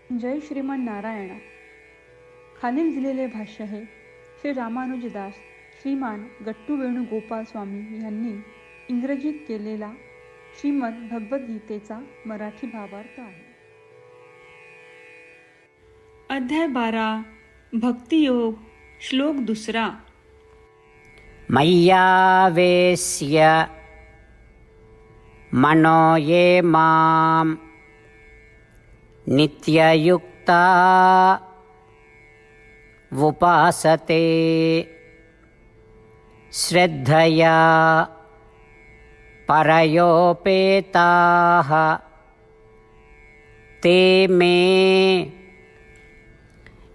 जय श्रीमान नारायणा. खालील दिलेले भाष्य हे श्री रामानुजदास श्रीमान गट्टू वेणुगोपाल स्वामी यांनी इंग्रजीत केलेला श्रीमद भगवद्गीतेचा मराठी भावार्थ आहे. अध्याय 12 भक्तियोग. श्लोक 2. मय्यावेश्य मनो ये मां नित्ययुक्ता उपासते श्रद्धया परयोपेताः ते मे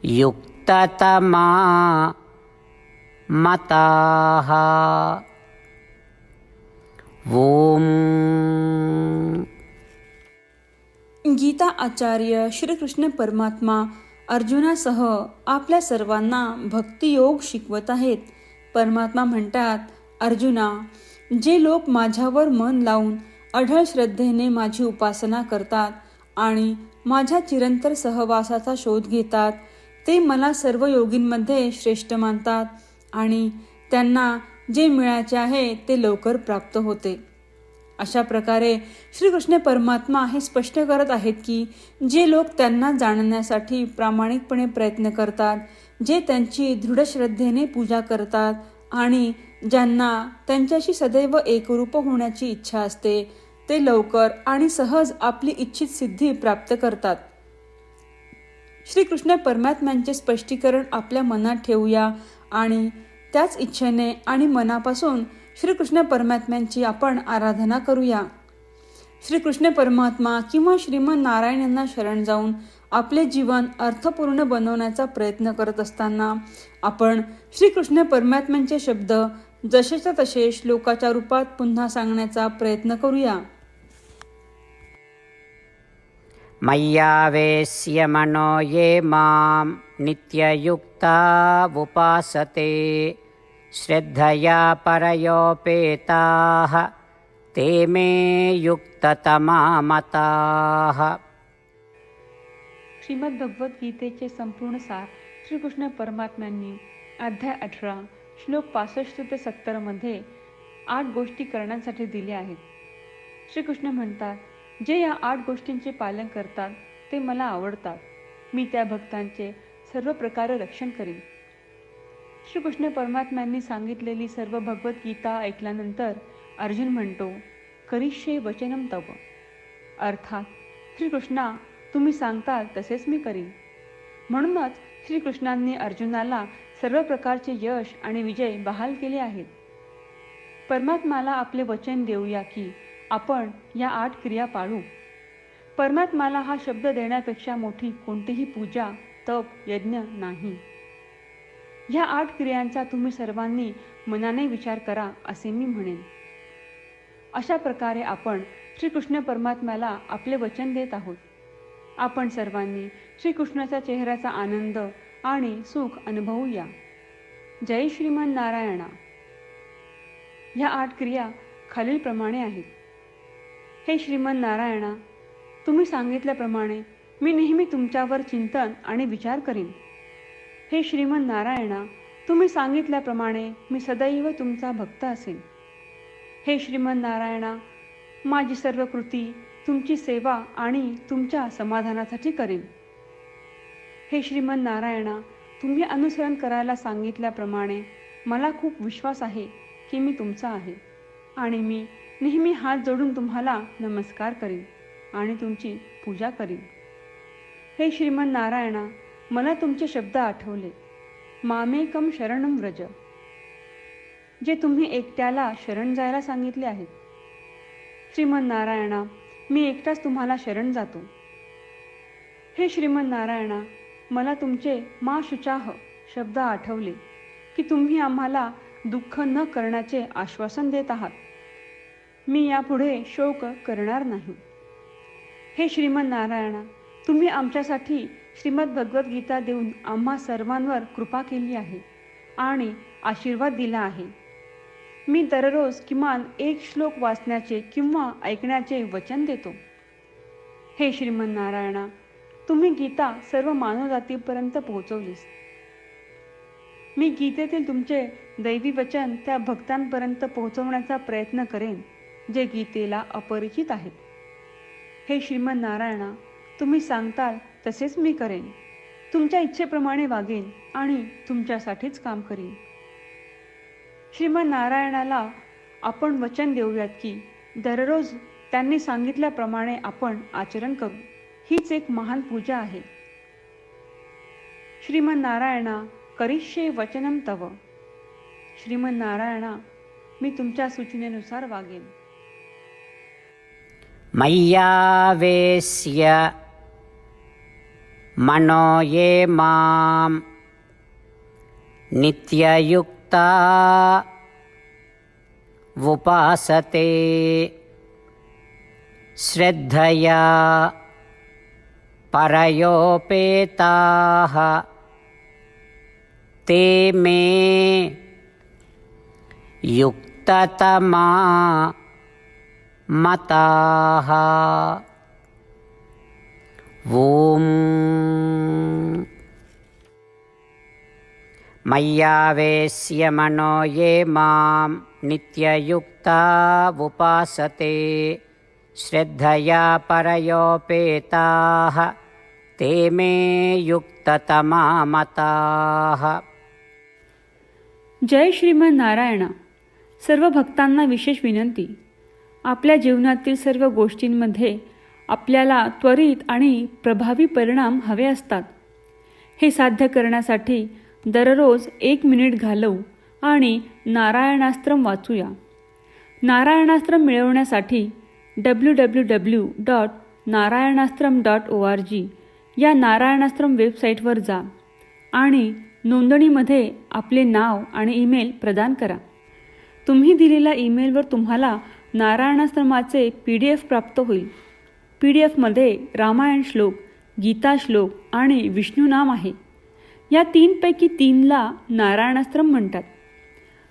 युक्ततमा मताः. ओम. गीता आचार्य श्रीकृष्ण परमात्मा अर्जुनासह आपल्या सर्वांना भक्तियोग शिकवत आहेत. परमात्मा म्हणतात, अर्जुना, जे लोक माझ्यावर मन लावून अढळ श्रद्धेने माझी उपासना करतात आणि माझ्या चिरंतर सहवासाचा शोध घेतात, ते मला सर्व योगींमध्ये श्रेष्ठ मानतात आणि त्यांना जे मिळायचे आहे ते लवकर प्राप्त होते. अशा प्रकारे श्रीकृष्ण परमात्मा हे स्पष्ट करत आहेत की जे लोक त्यांना जाणण्यासाठी प्रामाणिकपणे प्रयत्न करतात, जे त्यांची दृढ श्रद्धेने पूजा करतात आणि ज्यांना त्यांच्याशी सदैव एकरूप होण्याची इच्छा असते, ते लवकर आणि सहज आपली इच्छित सिद्धी प्राप्त करतात. श्रीकृष्ण परमात्म्यांचे स्पष्टीकरण आपल्या मनात ठेवूया आणि त्याच इच्छेने आणि मनापासून श्रीकृष्ण परमात्म्यांची आपण आराधना करूया. श्रीकृष्ण परमात्मा किंवा श्रीमन नारायण यांना शरण जाऊन आपले जीवन अर्थपूर्ण बनवण्याचा प्रयत्न करत असताना आपण श्रीकृष्ण परमात्म्यांचे शब्द जसेच्या तसे श्लोकाच्या रूपात पुन्हा सांगण्याचा प्रयत्न करूया. मय्यावेश्य मनो ये मां नित्ययुक्ता उपासते श्रद्धया परयोपेताः ते मे युक्ततमा मताः. श्रीमद भगवद्गीतेचे संपूर्ण सार श्रीकृष्ण परमात्म्यांनी अध्याय 18 श्लोक 65 ते 70 मध्ये 8 गोष्टी करण्यासाठी दिल्या आहेत. श्रीकृष्ण म्हणतात, जे या 8 गोष्टींचे पालन करतात ते मला आवडतात. मी त्या भक्तांचे सर्व प्रकारे रक्षण करीन. श्रीकृष्ण परमात्म्यांनी सांगितलेली सर्व भगवद्गीता ऐकल्यानंतर अर्जुन म्हणतो, करिष्ये वचनम तव. अर्थात श्रीकृष्णा, तुम्ही सांगताल तसेच मी करीन. म्हणूनच श्रीकृष्णांनी अर्जुनाला सर्व प्रकारचे यश आणि विजय बहाल केले आहेत. परमात्म्याला आपले वचन देऊया की आपण या 8 क्रिया पाळू. परमात्म्याला हा शब्द देण्यापेक्षा मोठी कोणतीही पूजा, तप, यज्ञ नाही. ह्या 8 क्रियांचा तुम्ही सर्वांनी मनाने विचार करा असे मी म्हणेन. अशा प्रकारे आपण श्रीकृष्ण परमात्म्याला आपले वचन देत आहोत. आपण सर्वांनी श्रीकृष्णाच्या चेहऱ्याचा आनंद आणि सुख अनुभवूया. जय श्रीमान नारायणा. ह्या 8 क्रिया खालीलप्रमाणे आहेत. हे श्रीमान नारायणा, तुम्ही सांगितल्याप्रमाणे मी नेहमी तुमच्यावर चिंतन आणि विचार करीन. हे श्रीमन नारायणा, तुम्ही सांगितल्याप्रमाणे मी सदैव तुमचा भक्त असेन. हे श्रीमन नारायणा, माझी सर्व कृती तुमची सेवा आणि तुमच्या समाधानासाठी करीन. हे श्रीमन नारायणा, तुम्ही अनुसरण करायला सांगितल्याप्रमाणे मला खूप विश्वास आहे की मी तुमचा आहे आणि मी नेहमी हात जोडून तुम्हाला नमस्कार करीन आणि तुमची पूजा करीन. हे श्रीमन नारायणा, मला तुमचे शब्द आठवले. मामेकम शरणम व्रज, जे तुम्ही एकट्याला शरण जायला सांगितले आहेत. श्रीमन नारायणा, मी एकटाच तुम्हाला शरण जातो. हे श्रीमन नारायणा, मला तुमचे मा शुचाह शब्द आठवले की तुम्ही आम्हाला दुःख न करण्याचे आश्वासन देत आहात. मी यापुढे शोक करणार नाही. हे श्रीमन नारायणा, तुम्ही आमच्यासाठी श्रीमद भगवद्गीता देऊन आम्हा सर्वांवर कृपा केली आहे आणि आशीर्वाद दिला आहे. मी दररोज किमान 1 श्लोक वाचण्याचे किंवा ऐकण्याचे वचन देतो. हे श्रीमन नारायणा, तुम्ही गीता सर्व मानवजातीपर्यंत पोहोचवलीस. मी गीतेतील तुमचे दैवी वचन त्या भक्तांपर्यंत पोहोचवण्याचा प्रयत्न करेन जे गीतेला अपरिचित आहेत. हे श्रीमन नारायणा, तुम्ही सांगताल तसेच मी करेन. तुमच्या इच्छेप्रमाणे वागेन आणि तुमच्यासाठीच काम करीन. श्रीमन नारायणाला आपण वचन देऊयात की दररोज त्यांनी सांगितल्याप्रमाणे आपण आचरण करू. हीच एक महान पूजा आहे. श्रीमन नारायणा, करिष्ये वचनम तव. श्रीमन नारायणा, मी तुमच्या सूचनेनुसार वागेन. मय्यावेश्य मनो ये मां नित्ययुक्ता उपासते श्रद्धया परयोपेताः ते मे युक्ततमा मताः. ॐ मय्यावेश्य मनो ये मां नित्ययुक्ता उपासते श्रद्धया परयोपेताः ते मे युक्ततमा मताः. जय श्रीमन नारायणा. सर्व भक्तांना विशेष विनंती. आपल्या जीवनातील सर्व गोष्टींमध्ये आपल्याला त्वरित आणि प्रभावी परिणाम हवे असतात. हे साध्य करण्यासाठी दररोज 1 मिनिट घालवू आणि नारायणास्त्रम वाचूया. नारायणास्त्रम मिळवण्यासाठी www.narayanaastram.org या नारायणास्त्रम वेबसाईटवर जा आणि नोंदणीमध्ये आपले नाव आणि ईमेल प्रदान करा. तुम्ही दिलेल्या ईमेलवर तुम्हाला नारायणास्त्रमाचे PDF प्राप्त होईल. PDFमध्ये रामायण श्लोक, गीता श्लोक आणि विष्णू नाम आहे. या 3पैकी 3ला नारायणास्त्रम म्हणतात.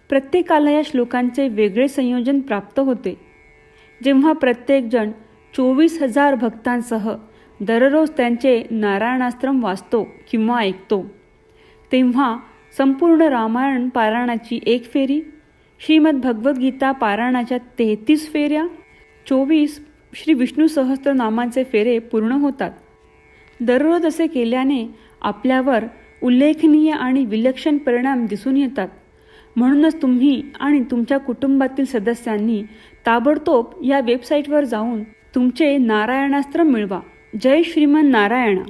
प्रत्येकाला या श्लोकांचे वेगळे संयोजन प्राप्त होते. जेव्हा प्रत्येकजण 24,000 भक्तांसह दररोज त्यांचे नारायणास्त्रम वाचतो किंवा ऐकतो, तेव्हा संपूर्ण रामायण पारायणाची 1 फेरी, श्रीमद भगवद्गीता पारायणाच्या 33 फेऱ्या, 24 श्री विष्णू सहस्त्रनामांचे फेरे पूर्ण होतात. दररोज असे केल्याने आपल्यावर उल्लेखनीय आणि विलक्षण परिणाम दिसून येतात. म्हणूनच तुम्ही आणि तुमच्या कुटुंबातील सदस्यांनी ताबडतोब या वेबसाईटवर जाऊन तुमचे नारायणास्त्र मिळवा. जय श्रीमन नारायणा.